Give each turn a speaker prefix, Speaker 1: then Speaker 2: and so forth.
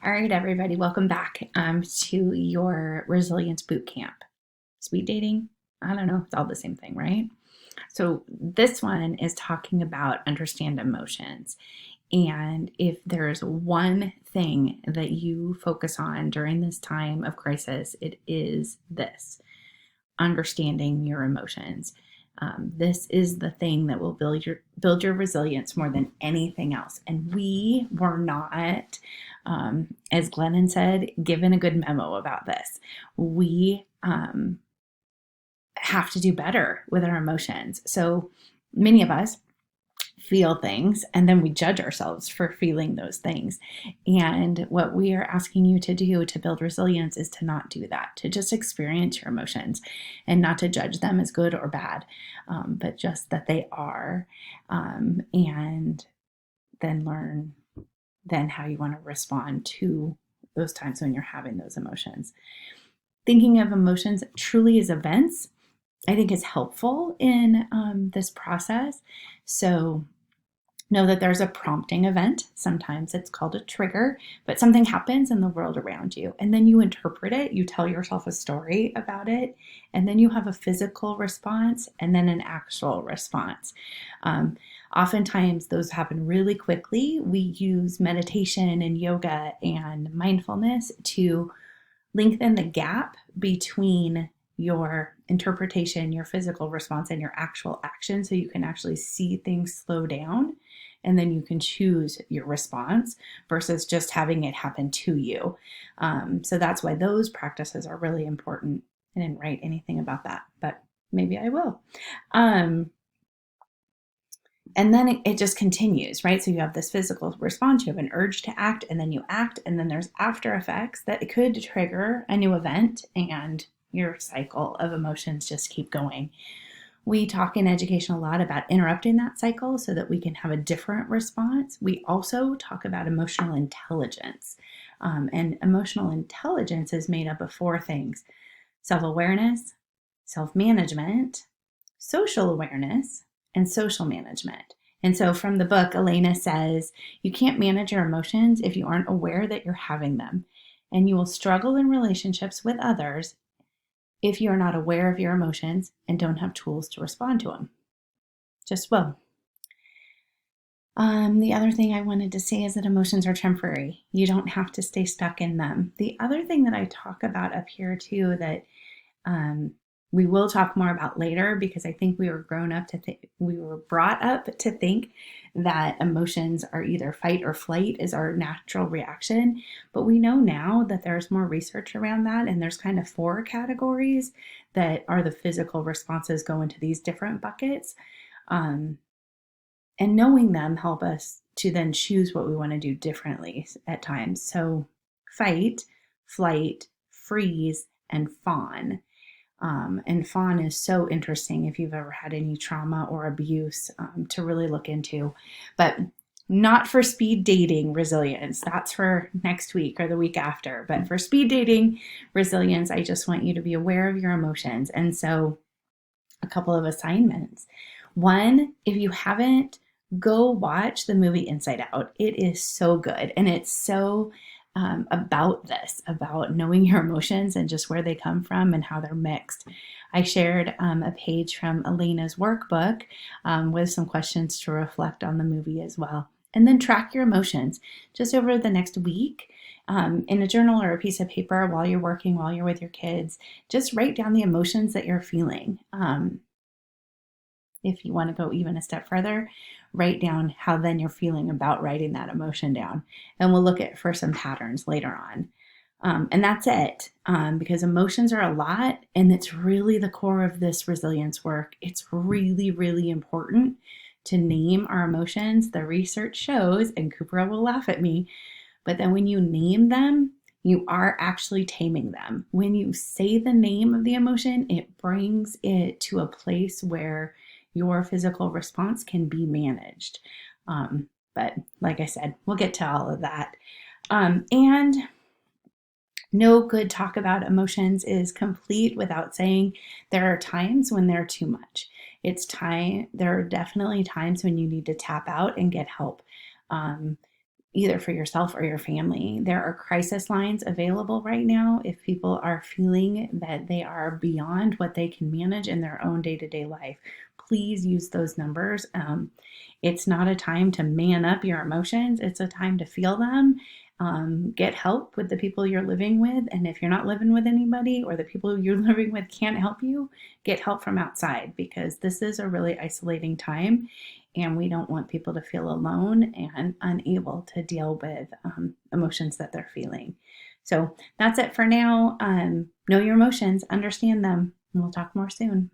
Speaker 1: All right, everybody, welcome back to your resilience boot camp. Speed dating? I don't know, it's all the same thing, right? So, this one is talking about understand emotions. And if there's one thing that you focus on during this time of crisis, it is this understanding your emotions. This is the thing that will build your resilience more than anything else. And we were not, as Glennon said, given a good memo about this. We have to do better with our emotions. So many of us feel things and then we judge ourselves for feeling those things. And what we are asking you to do to build resilience is to not do that, to just experience your emotions and not to judge them as good or bad, but just that they are, and then learn then how you want to respond to those times when you're having those emotions. Thinking of emotions truly as events, I think, is helpful in this process. So know that there's a prompting event. Sometimes it's called a trigger, but something happens in the world around you. And then you interpret it, you tell yourself a story about it, and then you have a physical response and then an actual response. Oftentimes, those happen really quickly. We use meditation and yoga and mindfulness to lengthen the gap between your interpretation, your physical response, and your actual action so you can actually see things slow down and then you can choose your response versus just having it happen to you. So that's why those practices are really important. I didn't write anything about that, but maybe I will. And then it just continues, right? So you have this physical response, you have an urge to act, and then you act, and then there's after effects that could trigger a new event, and your cycle of emotions just keep going. We talk in education a lot about interrupting that cycle so that we can have a different response. We also talk about emotional intelligence. And emotional intelligence is made up of four things: self-awareness, self-management, social awareness, and social management. And so from the book, Elena says, you can't manage your emotions if you aren't aware that you're having them. And you will struggle in relationships with others if you're not aware of your emotions and don't have tools to respond to them. Just will. The other thing I wanted to say is that emotions are temporary. You don't have to stay stuck in them. The other thing that I talk about up here too that we will talk more about later, because I think we were we were brought up to think that emotions are either fight or flight is our natural reaction. But we know now that there's more research around that, and there's kind of four categories that are the physical responses go into these different buckets. And knowing them help us to then choose what we want to do differently at times. So fight, flight, freeze, and fawn. And fawn is so interesting if you've ever had any trauma or abuse, to really look into. But not for speed dating resilience. That's for next week or the week after. But for speed dating resilience, I just want you to be aware of your emotions. And so a couple of assignments. One, if you haven't, go watch the movie Inside Out. It is so good. And it's so about this, about knowing your emotions and just where they come from and how they're mixed. I shared a page from Elena's workbook with some questions to reflect on the movie as well. And then track your emotions just over the next week, in a journal or a piece of paper while you're working, while you're with your kids. Just write down the emotions that you're feeling. If you want to go even a step further, write down how then you're feeling about writing that emotion down. And we'll look at for some patterns later on. And that's it, because emotions are a lot, and it's really the core of this resilience work. It's really, really important to name our emotions. The research shows, and Cooper will laugh at me, but then when you name them, you are actually taming them. When you say the name of the emotion, it brings it to a place where your physical response can be managed. But like I said, we'll get to all of that. And no good talk about emotions is complete without saying there are times when they're too much. There are definitely times when you need to tap out and get help. either for yourself or your family. There are crisis lines available right now if people are feeling that they are beyond what they can manage in their own day-to-day life. Please use those numbers. It's not a time to man up your emotions. It's a time to feel them. Get help with the people you're living with. And if you're not living with anybody or the people you're living with can't help you, get help from outside, because this is a really isolating time and we don't want people to feel alone and unable to deal with emotions that they're feeling. So that's it for now. Know your emotions, understand them, and we'll talk more soon.